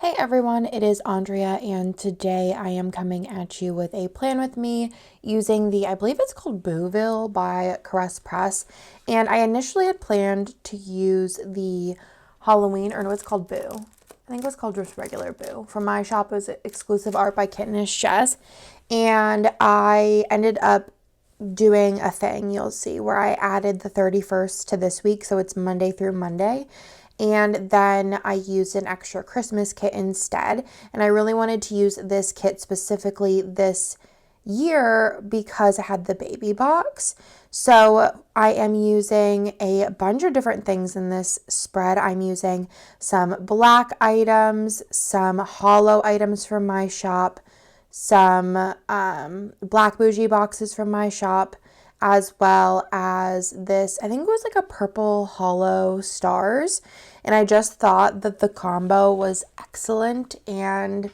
Hey everyone, it is Andrea, and today I am coming at you with a plan with me using I believe it's called Booville by Caress Press. And I initially had planned to use the Halloween, or no, it's called Boo. I think it was called just regular Boo. From my shop, it was exclusive art by Kittenish Jess. And I ended up doing a thing, you'll see, where I added the 31st to this week, so it's Monday through Monday. And then I used an extra Christmas kit instead. And I really wanted to use this kit specifically this year because it had the baby box. So I am using a bunch of different things in this spread. I'm using some black items, some hollow items from my shop, some black bougie boxes from my shop, as well as this, I think it was like a purple hollow stars. And I just thought that the combo was excellent. And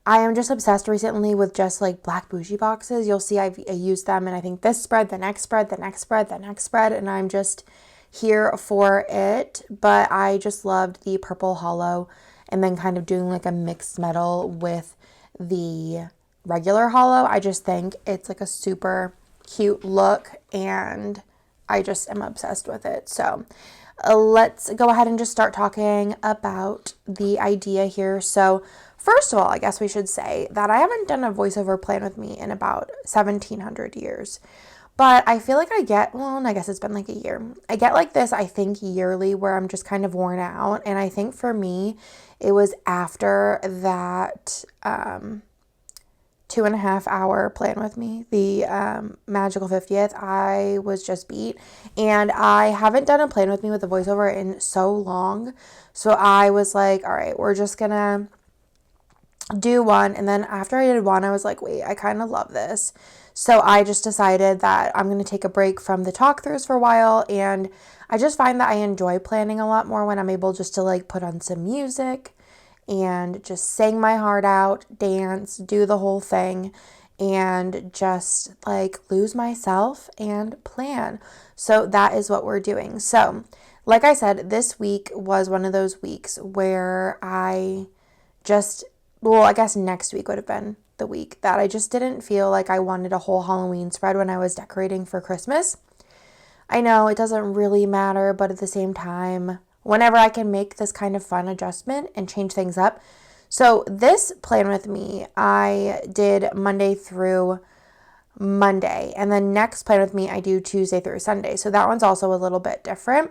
I am just obsessed recently with just like black bougie boxes. You'll see I used them, and I think this spread, the next spread, the next spread, the next spread, and I'm just here for it. But I just loved the purple hollow and then kind of doing like a mixed metal with the regular hollow. I just think it's like a super cute look, and I just am obsessed with it. So let's go ahead and just start talking about the idea here. So first of all, I guess we should say that I haven't done a voiceover plan with me in about 1700 years. But I feel like I guess it's been like a year. I get like this, I think, yearly, where I'm just kind of worn out. And I think for me, it was after that 2.5 hour plan with me, the magical 50th. I was just beat, and I haven't done a plan with me with a voiceover in so long. So I was like, all right, we're just gonna do one. And then after I did one, I was like, wait, I kind of love this. So I just decided that I'm going to take a break from the talk throughs for a while. And I just find that I enjoy planning a lot more when I'm able just to like put on some music and just sing my heart out, dance, do the whole thing, and just like lose myself and plan. So that is what we're doing. So like I said, this week was one of those weeks where I guess next week would have been the week that I just didn't feel like I wanted a whole Halloween spread when I was decorating for Christmas. I know it doesn't really matter, but at the same time, whenever I can make this kind of fun adjustment and change things up. So this plan with me, I did Monday through Monday. And then next plan with me, I do Tuesday through Sunday. So that one's also a little bit different.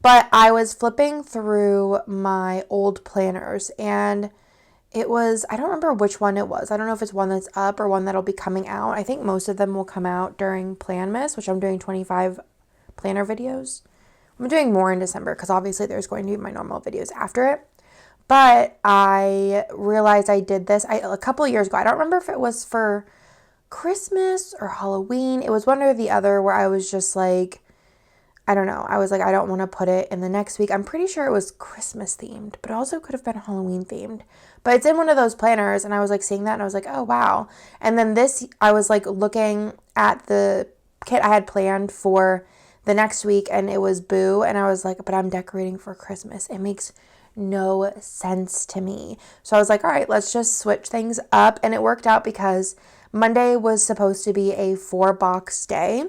But I was flipping through my old planners, and I don't remember which one it was. I don't know if it's one that's up or one that'll be coming out. I think most of them will come out during Planmas, which I'm doing 25 planner videos. I'm doing more in December because obviously there's going to be my normal videos after it. But I realized I did this a couple of years ago. I don't remember if it was for Christmas or Halloween. It was one or the other where I was just like, I don't know. I was like, I don't want to put it in the next week. I'm pretty sure it was Christmas themed, but it also could have been Halloween themed. But it's in one of those planners, and I was like seeing that, and I was like, oh, wow. And then I was like looking at the kit I had planned for the next week, and it was Boo, and I was like, but I'm decorating for Christmas. It makes no sense to me. So I was like, all right, let's just switch things up. And it worked out because Monday was supposed to be a 4-box day.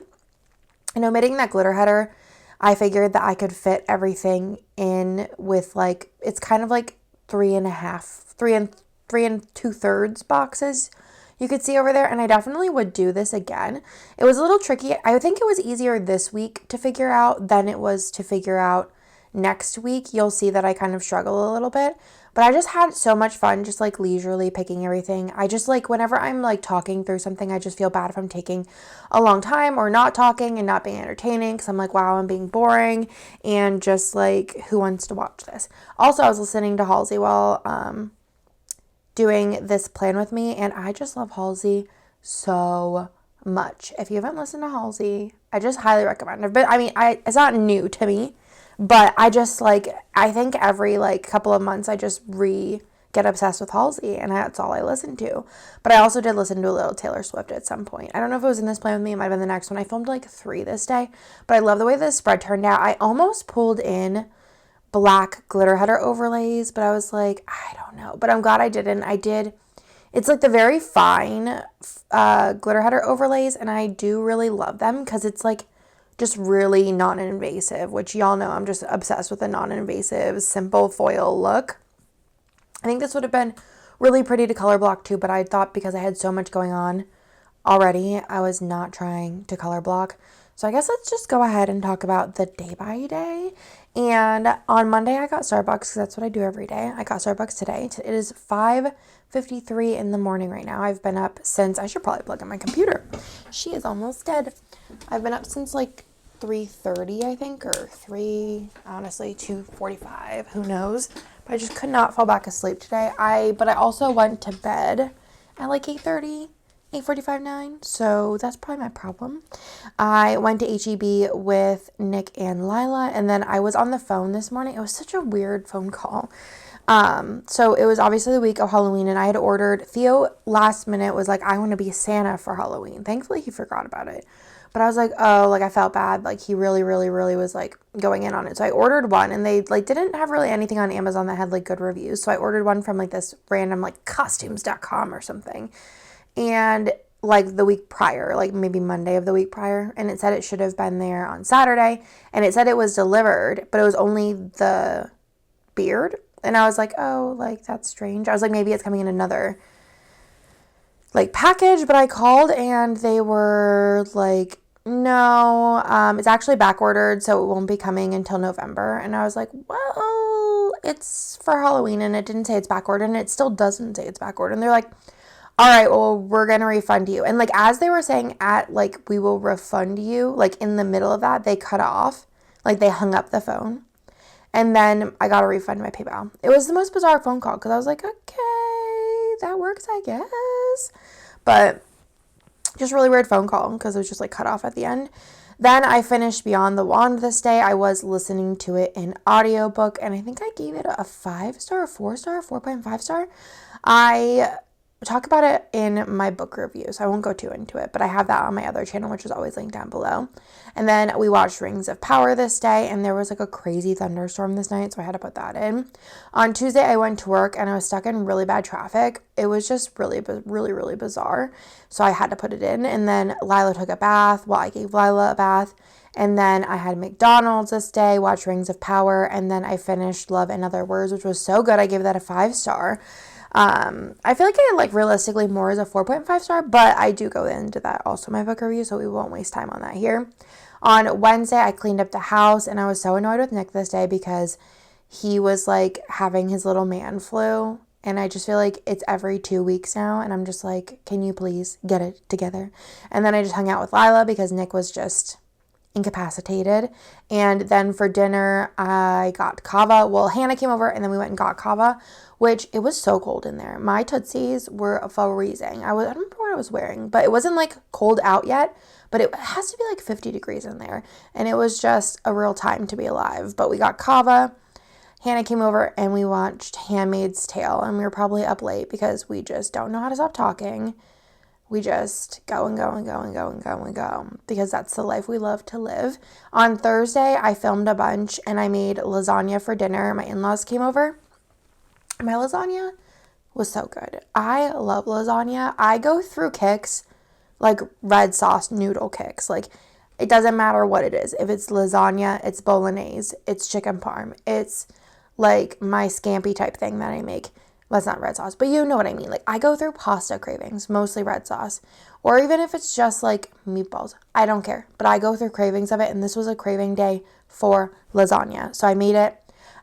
And omitting that glitter header, I figured that I could fit everything in with like, it's kind of like 3 and 2/3 boxes you could see over there. And I definitely would do this again. It was a little tricky. I think it was easier this week to figure out than it was to figure out next week. You'll see that I kind of struggle a little bit, but I just had so much fun just like leisurely picking everything. I just like whenever I'm like talking through something, I just feel bad if I'm taking a long time or not talking and not being entertaining, because I'm like, wow, I'm being boring, and just like, who wants to watch this? Also, I was listening to Halsey while doing this plan with me, and I just love Halsey so much. If you haven't listened to Halsey, I just highly recommend it. But I mean, it's not new to me, but I just like, I think every like couple of months I just get obsessed with Halsey, and that's all I listen to. But I also did listen to a little Taylor Swift at some point. I don't know if it was in this plan with me, it might have been the next one. I filmed like 3 this day, but I love the way this spread turned out. I almost pulled in black glitter header overlays, but I was like, I don't know. But I'm glad I didn't. I did. It's like the very fine glitter header overlays, and I do really love them because it's like just really non-invasive, which y'all know I'm just obsessed with a non-invasive, simple foil look. I think this would have been really pretty to color block too, but I thought because I had so much going on already, I was not trying to color block. So I guess let's just go ahead and talk about the day by day. And on Monday, I got Starbucks because that's what I do every day. I got Starbucks today. It is 5:53 in the morning right now. I've been up since, I should probably plug in my computer. She is almost dead. I've been up since like 3:30, I think, or 2:45, who knows. But I just could not fall back asleep today. But I also went to bed at like 8:30. 8:45, 9, so that's probably my problem. I went to HEB with Nick and Lila, and then I was on the phone this morning. It was such a weird phone call. So it was obviously the week of Halloween, and I had ordered, Theo last minute was like, I want to be Santa for Halloween. Thankfully, he forgot about it. But I was like, oh, like I felt bad. Like he really, really, really was like going in on it. So I ordered one, and they like didn't have really anything on Amazon that had like good reviews. So I ordered one from like this random like costumes.com or something. And like the week prior, like maybe Monday of the week prior, and it said it should have been there on Saturday, and it said it was delivered, but it was only the beard. And I was like, oh, like that's strange. I was like, maybe it's coming in another like package, but I called and they were like, no, it's actually back ordered, so it won't be coming until November. And I was like, well, it's for Halloween, and it didn't say it's back ordered, and it still doesn't say it's back ordered. And they're like, all right, well, we're going to refund you. And like, as they were saying like, we will refund you, like in the middle of that, they cut off, like they hung up the phone. And then I got a refund in my PayPal. It was the most bizarre phone call because I was like, okay, that works, I guess. But just really weird phone call because it was just like cut off at the end. Then I finished Beyond the Wand this day. I was listening to it in audiobook, and I think I gave it a 5-star, a 4-star, 4.5 star. I talk about it in my book review, so I won't go too into it, but I have that on my other channel, which is always linked down below. And then we watched Rings of Power this day, and there was like a crazy thunderstorm this night, so I had to put that in. On Tuesday, I went to work, and I was stuck in really bad traffic. It was just really, really, really bizarre, so I had to put it in. And then Lila took a bath. Well, I gave Lila a bath. And then I had McDonald's this day, watched Rings of Power, and then I finished Love and Other Words, which was so good. I gave that a 5-star. I feel like I like realistically more as a 4.5 star, but I do go into that also in my book review, so we won't waste time on that here. On Wednesday, I cleaned up the house, and I was so annoyed with Nick this day because he was like having his little man flu, and I just feel like it's every 2 weeks now, and I'm just like, can you please get it together? And then I just hung out with Lila because Nick was just incapacitated. And then for dinner, I got kava. Well, Hannah came over, and then we went and got kava, which it was so cold in there. My Tootsies were freezing. I don't remember what I was wearing, but it wasn't like cold out yet, but it has to be like 50 degrees in there. And it was just a real time to be alive. But we got kava. Hannah came over and we watched Handmaid's Tale, and we were probably up late because we just don't know how to stop talking. We just go and go and go and go and go and go because that's the life we love to live. On Thursday, I filmed a bunch and I made lasagna for dinner. My in-laws came over. My lasagna was so good. I love lasagna. I go through kicks, like red sauce noodle kicks. Like it doesn't matter what it is. If it's lasagna, it's bolognese, it's chicken parm, it's like my scampi type thing that I make. Well, it's not red sauce, but you know what I mean. Like I go through pasta cravings, mostly red sauce, or even if it's just like meatballs, I don't care. But I go through cravings of it, and this was a craving day for lasagna. So I made it.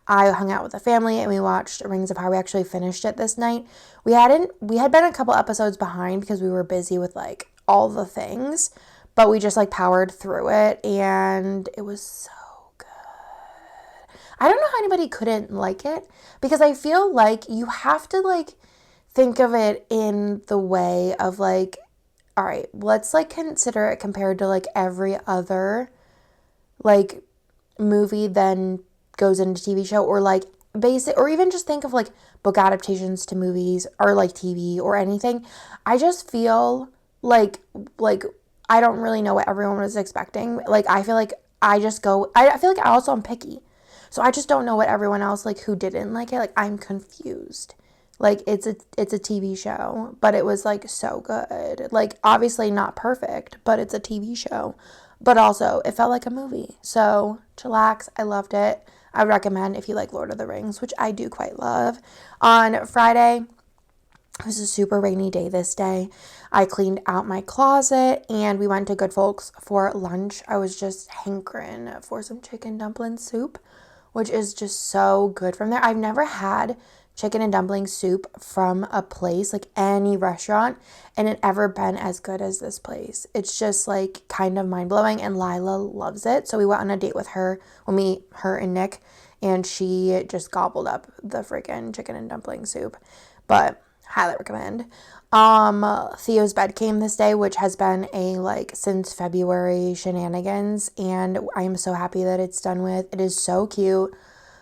I hung out with the family and we watched Rings of Power. We actually finished it this night. We had been a couple episodes behind because we were busy with like all the things, but we just like powered through it, and it was so good. I don't know how anybody couldn't like it because I feel like you have to like think of it in the way of like, all right, let's like consider it compared to like every other like movie then goes into TV show, or like basic, or even just think of like book adaptations to movies or like TV or anything. I just feel like I don't really know what everyone was expecting. Like I feel like I feel like I also am picky. So I just don't know what everyone else, like, who didn't like it. Like, I'm confused. Like, it's a TV show, but it was, like, so good. Like, obviously not perfect, but it's a TV show. But also, it felt like a movie. So, chillax. I loved it. I would recommend if you like Lord of the Rings, which I do quite love. On Friday, it was a super rainy day this day. I cleaned out my closet and we went to Good Folks for lunch. I was just hankering for some chicken dumpling soup, which is just so good from there. I've never had chicken and dumpling soup from a place, like any restaurant, and it ever been as good as this place. It's just like kind of mind-blowing, and Lila loves it. So we went on a date with her, her and Nick, and she just gobbled up the freaking chicken and dumpling soup. But highly recommend. Theo's bed came this day, which has been a like since February shenanigans, and I am so happy that it's done with. It is so cute.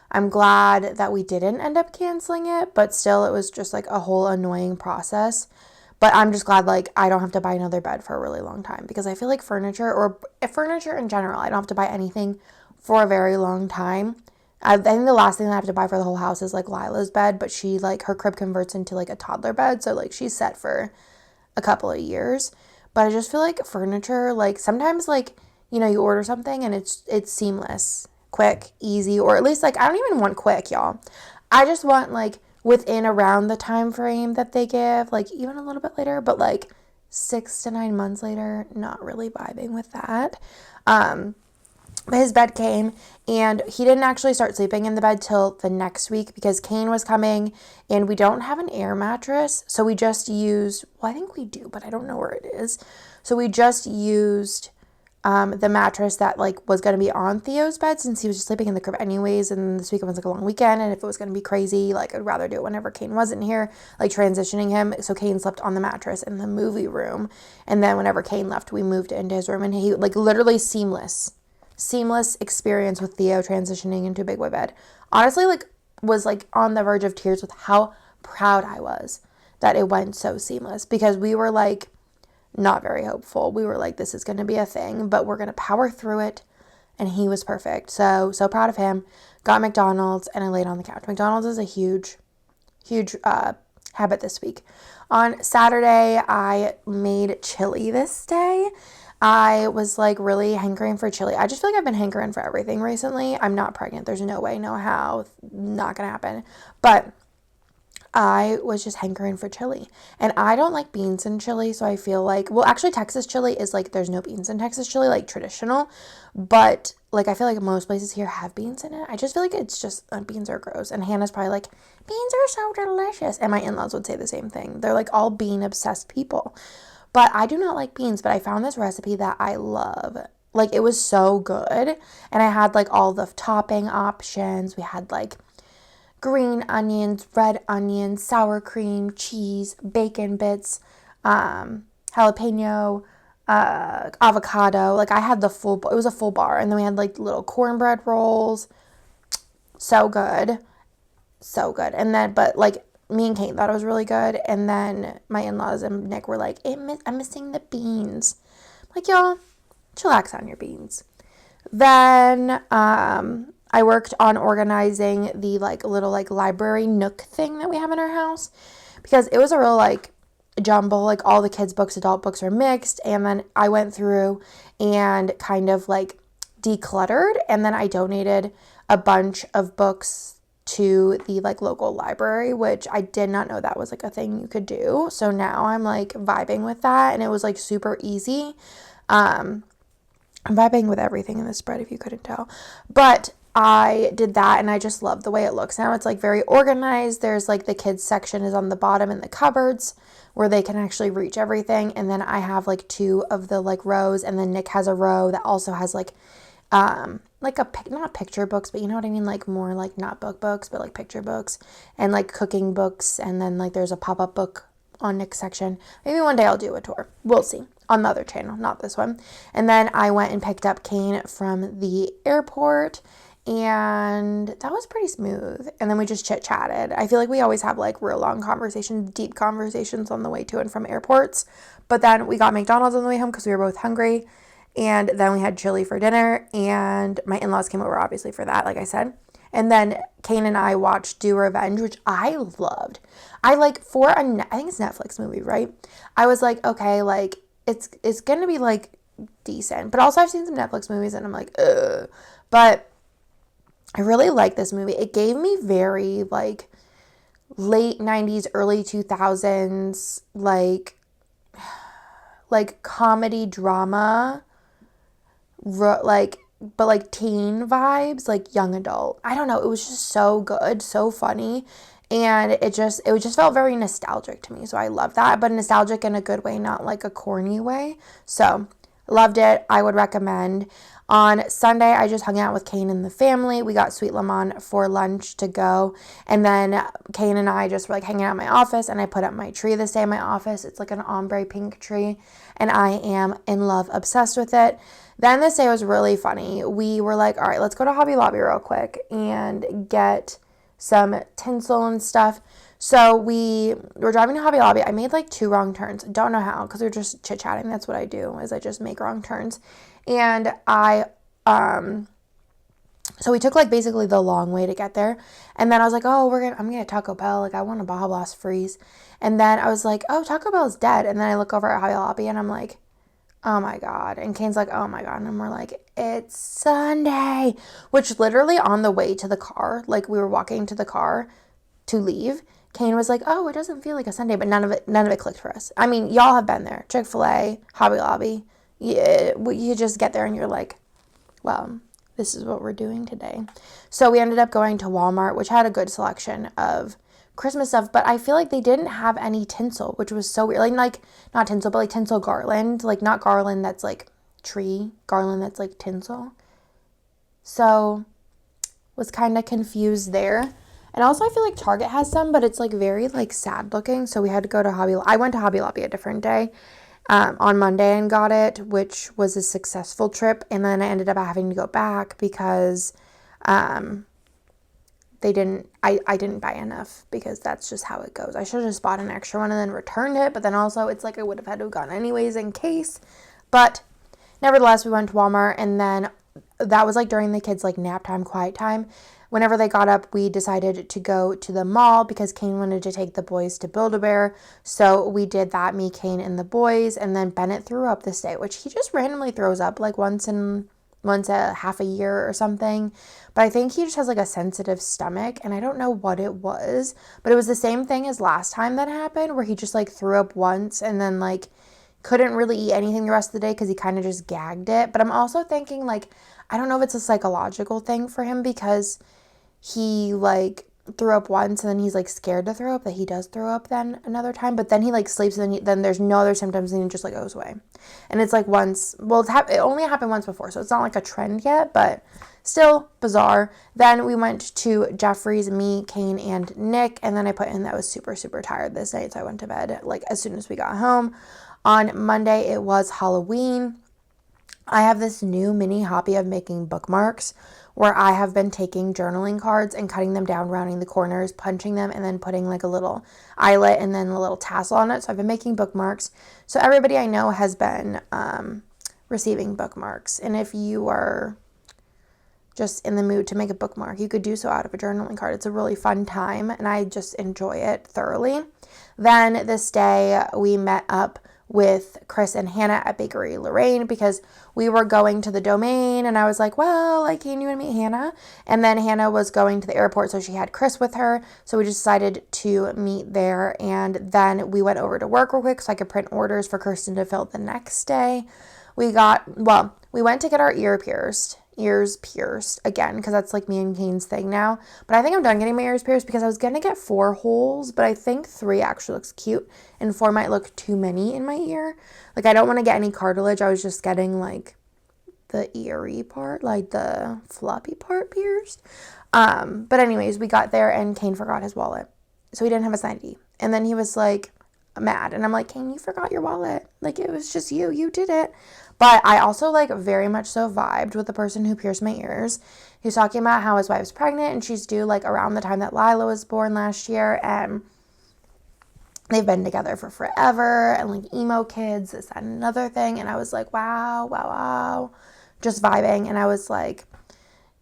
I'm glad that we didn't end up canceling it, but still it was just like a whole annoying process. But I'm just glad like I don't have to buy another bed for a really long time, because I feel like furniture in general, I don't have to buy anything for a very long time. I think the last thing that I have to buy for the whole house is like Lila's bed, but she like her crib converts into like a toddler bed, so like she's set for a couple of years. But I just feel like furniture, like sometimes like, you know, you order something and it's seamless, quick, easy, or at least like I don't even want quick, y'all. I just want like within around the time frame that they give, like even a little bit later, but like 6 to 9 months later, not really vibing with that. His bed came, and he didn't actually start sleeping in the bed till the next week because Kane was coming, and we don't have an air mattress, so we just used, well, I think we do, but I don't know where it is. So we just used the mattress that like was going to be on Theo's bed, since he was just sleeping in the crib anyways, and this weekend was like a long weekend, and if it was going to be crazy, like I'd rather do it whenever Kane wasn't here, like transitioning him. So Kane slept on the mattress in the movie room, and then whenever Kane left, we moved into his room, and he like literally seamless experience with Theo transitioning into a big boy bed. Honestly, like was like on the verge of tears with how proud I was that it went so seamless, because we were like not very hopeful. We were like, this is going to be a thing, but we're going to power through it. And he was perfect. So proud of him. Got McDonald's and I laid on the couch. McDonald's is a huge habit this week. On Saturday, I made chili this day. I was like really hankering for chili. I just feel like I've been hankering for everything recently. I'm not pregnant. There's no way, no how. Not gonna happen. But I was just hankering for chili. And I don't like beans in chili, so I feel like, well, actually Texas chili is like, there's no beans in Texas chili, like traditional. But like, I feel like most places here have beans in it. I just feel like it's just, beans are gross. And Hannah's probably like, beans are so delicious. And my in-laws would say the same thing. They're like all bean obsessed people. But I do not like beans, but I found this recipe that I love. Like, it was so good. And I had like all the topping options. We had like green onions, red onions, sour cream, cheese, bacon bits, jalapeno, avocado. Like, I had it was a full bar. And then we had like little cornbread rolls. So good. So good. And then, but like, me and Kate thought it was really good. And then my in-laws and Nick were like, I'm missing the beans. I'm like, y'all, chillax on your beans. Then I worked on organizing the like little like library nook thing that we have in our house, because it was a real like jumble. Like all the kids' books, adult books are mixed. And then I went through and kind of like decluttered. And then I donated a bunch of books to the like local library, which I did not know that was like a thing you could do. So now I'm like vibing with that, and it was like super easy. I'm vibing with everything in this spread if you couldn't tell. But I did that, and I just love the way it looks now. It's like very organized. There's like the kids section is on the bottom in the cupboards where they can actually reach everything. And then I have like 2 of the like rows, and then Nick has a row that also has like not picture books, but you know what I mean? Like more like not book books, but like picture books and like cooking books. And then like there's a pop-up book on Nick's section. Maybe one day I'll do a tour. We'll see. On the other channel, not this one. And then I went and picked up Kane from the airport, and that was pretty smooth. And then we just chit-chatted. I feel like we always have like real long conversations, deep conversations on the way to and from airports. But then we got McDonald's on the way home because we were both hungry. And then we had chili for dinner, and my in-laws came over obviously for that, like I said. And then Kane and I watched Do Revenge, which I loved. I like I think it's a Netflix movie, right? I was like, okay, like it's gonna be like decent. But also I've seen some Netflix movies and I'm like, ugh. But I really like this movie. It gave me very like late 90s, early 2000s, like comedy drama, like, but like teen vibes, like young adult. I don't know. It was just so good, so funny. And it just felt very nostalgic to me. So I love that, but nostalgic in a good way, not like a corny way. So loved it. I would recommend. On Sunday, I just hung out with Kane and the family. We got Sweet Lemon for lunch to go. And then Kane and I just were like hanging out in my office, and I put up my tree this day in my office. It's like an ombre pink tree, and I am in love, obsessed with it. Then this day was really funny. We were like, all right, let's go to Hobby Lobby real quick and get some tinsel and stuff. So we were driving to Hobby Lobby. I made like 2 wrong turns. Don't know how, because we were just chit-chatting. That's what I do, is I just make wrong turns. And so we took like basically the long way to get there. And then I was like, oh, I'm gonna get Taco Bell. Like, I want a Baja Blast freeze. And then I was like, oh, Taco Bell's dead. And then I look over at Hobby Lobby and I'm like, oh my God. And Kane's like, oh my God. And we're like, it's Sunday. Which literally on the way to the car, like we were walking to the car to leave, Kane was like, oh, it doesn't feel like a Sunday. But none of it clicked for us. I mean, y'all have been there. Chick-fil-A, Hobby Lobby. Yeah, you just get there and you're like, well, this is what we're doing today. So we ended up going to Walmart, which had a good selection of Christmas stuff, but I feel like they didn't have any tinsel, which was so weird. Like not tinsel, but like tinsel garland. Like not garland that's like tree, garland that's like tinsel. So was kind of confused there. And also I feel like Target has some, but it's like very like sad looking. So we had to go to I went to Hobby Lobby a different day. On Monday and got it, which was a successful trip. And then I ended up having to go back because I didn't buy enough, because that's just how it goes. I should have just bought an extra one and then returned it. But then also it's like I would have had to have gone anyways in case. But nevertheless, we went to Walmart, and then that was like during the kids' like nap time, quiet time. Whenever they got up, we decided to go to the mall because Kane wanted to take the boys to Build-A-Bear. So we did that, me, Kane, and the boys. And then Bennett threw up this day, which he just randomly throws up like once a half a year or something. But I think he just has like a sensitive stomach, and I don't know what it was. But it was the same thing as last time that happened, where he just like threw up once and then like couldn't really eat anything the rest of the day because he kind of just gagged it. But I'm also thinking like, I don't know if it's a psychological thing for him, because he like threw up once and then he's like scared to throw up, that he does throw up then another time, but then he like sleeps and then there's no other symptoms and he just like goes away. And it's like once, well, it only happened once before, so it's not like a trend yet, but still bizarre. Then we went to Jeffrey's, me, Kane, and Nick, and then I put in that I was super, super tired this night, so I went to bed like as soon as we got home. On Monday, it was Halloween. I have this new mini hobby of making bookmarks, where I have been taking journaling cards and cutting them down, rounding the corners, punching them, and then putting like a little eyelet and then a little tassel on it. So I've been making bookmarks. So everybody I know has been receiving bookmarks. And if you are just in the mood to make a bookmark, you could do so out of a journaling card. It's a really fun time, and I just enjoy it thoroughly. Then this day we met up with Chris and Hannah at Bakery Lorraine because we were going to the Domain, and I was like, well, like, can you and meet Hannah? And then Hannah was going to the airport, so she had Chris with her, so we just decided to meet there. And then we went over to work real quick so I could print orders for Kirsten to fill the next day. We went to get our ears pierced again, because that's like me and Kane's thing now. But I think I'm done getting my ears pierced, because I was gonna get 4 holes, but I think 3 actually looks cute, and 4 might look too many in my ear. Like, I don't want to get any cartilage. I was just getting like the eary part, like the floppy part pierced. But anyways, we got there and Kane forgot his wallet, so he didn't have his ID. And then he was like mad, and I'm like, Kane, you forgot your wallet. Like, it was just you did it. But I also like very much so vibed with the person who pierced my ears. He was talking about how his wife's pregnant and she's due like around the time that Lila was born last year, and they've been together for forever, and like emo kids, this, that, and another thing. And I was like, wow, just vibing. And I was like,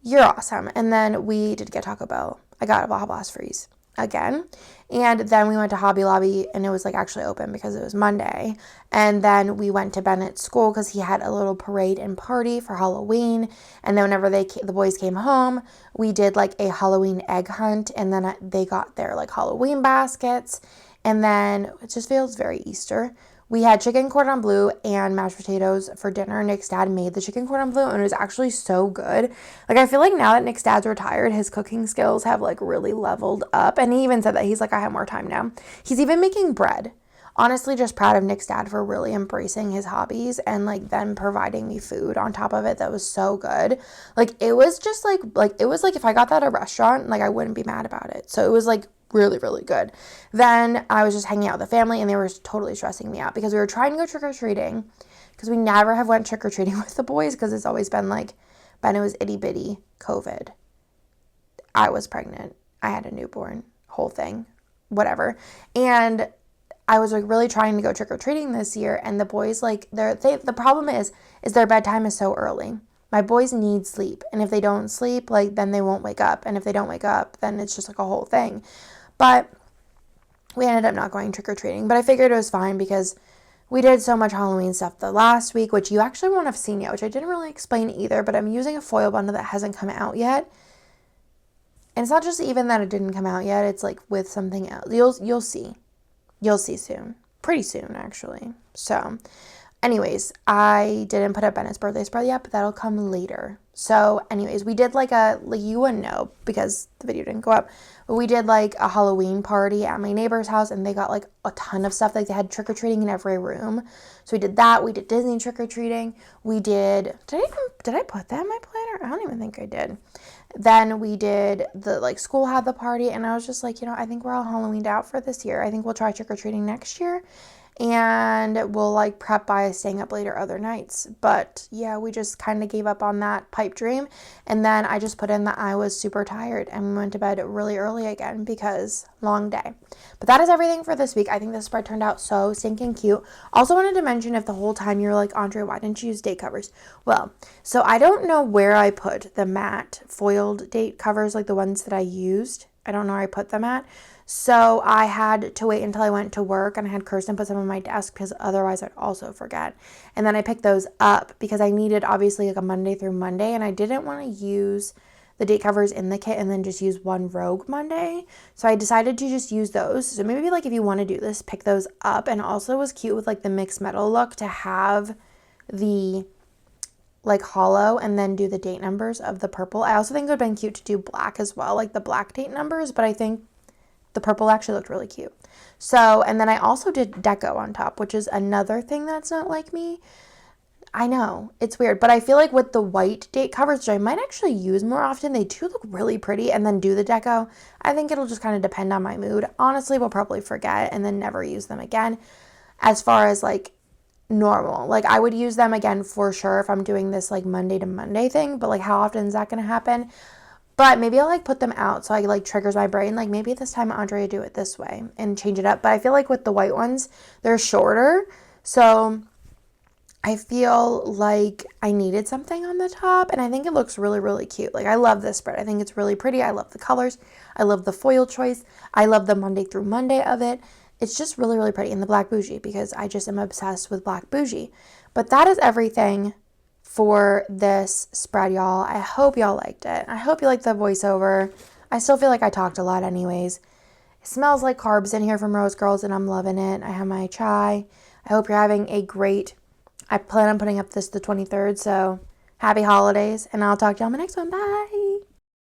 You're awesome. And then we did get Taco Bell. I got a Baja Blast Freeze again. And then we went to Hobby Lobby, and it was like actually open because it was Monday. And then we went to Bennett's school because he had a little parade and party for Halloween. And then whenever the boys came home, we did like a Halloween egg hunt, and then they got their like Halloween baskets. And then it just feels very Easter. We had chicken cordon bleu and mashed potatoes for dinner. Nick's dad made the chicken cordon bleu, and it was actually so good. Like, I feel like now that Nick's dad's retired, his cooking skills have, like, really leveled up. And he even said that. He's like, I have more time now. He's even making bread. Honestly, just proud of Nick's dad for really embracing his hobbies and, like, then providing me food on top of it that was so good. Like, it was just, it was like if I got that at a restaurant, like, I wouldn't be mad about it. So it was, like, really, really good. Then I was just hanging out with the family, and they were totally stressing me out because we were trying to go trick-or-treating because we never have went trick-or-treating with the boys because it's always been like, Bennett was itty-bitty, COVID. I was pregnant. I had a newborn, whole thing, whatever. And I was like really trying to go trick-or-treating this year, and the boys, like, the problem is their bedtime is so early. My boys need sleep, and if they don't sleep, like, then they won't wake up, and if they don't wake up, then it's just like a whole thing. But we ended up not going trick-or-treating. But I figured it was fine because we did so much Halloween stuff the last week, which you actually won't have seen yet, which I didn't really explain either. But I'm using a foil bundle that hasn't come out yet. And it's not just even that it didn't come out yet. It's like with something else. You'll see. You'll see soon. Pretty soon, actually. So, anyways, I didn't put up Bennett's birthday spread yet, but that'll come later. So, anyways, we did like you wouldn't know because the video didn't go up, but we did like a Halloween party at my neighbor's house, and they got like a ton of stuff. Like, they had trick-or-treating in every room. So we did that. We did Disney trick-or-treating. We did I put that in my planner? I don't even think I did. Then we did school had the party, and I was just like, I think we're all Halloweened out for this year. I think we'll try trick-or-treating next year. And we'll like prep by staying up later other nights. But yeah, we just kind of gave up on that pipe dream. And then I just put in that I was super tired, and we went to bed really early again because long day. But that is everything for this week. I think this spread turned out so stinking cute. Also wanted to mention, if the whole time you're like, Andrea, why didn't you use date covers? Well, so I don't know where I put the matte foiled date covers, like the ones that I used. I don't know where I put them at. So I had to wait until I went to work, and I had Kirsten put some on my desk because otherwise I'd also forget. And then I picked those up because I needed obviously like a Monday through Monday, and I didn't want to use the date covers in the kit and then just use one Rogue Monday. So I decided to just use those. So maybe like if you want to do this, pick those up. And also was cute with like the mixed metal look to have the like hollow and then do the date numbers of the purple. I also think it would have been cute to do black as well, like the black date numbers, but I think the purple actually looked really cute. So, and then I also did deco on top, which is another thing that's not like me. I know, it's weird, but I feel like with the white date covers, which I might actually use more often, they do look really pretty, and then do the deco. I think it'll just kind of depend on my mood. Honestly, we'll probably forget and then never use them again. As far as like normal, like I would use them again for sure if I'm doing this like Monday to Monday thing, but like how often is that going to happen? But maybe I'll like put them out so I like triggers my brain. Like maybe this time Andrea do it this way and change it up. But I feel like with the white ones, they're shorter. So I feel like I needed something on the top, and I think it looks really, really cute. Like I love this spread. I think it's really pretty. I love the colors. I love the foil choice. I love the Monday through Monday of it. It's just really, really pretty. And the black bougie, because I just am obsessed with black bougie. But that is everything for this spread, y'all. I hope y'all liked it. I hope you liked the voiceover. I still feel like I talked a lot anyways. It smells like carbs in here from Rose Girls, and I'm loving it. I have my chai. I hope you're having a great, I plan on putting up this the 23rd, so happy holidays, and I'll talk to y'all in the next one. Bye!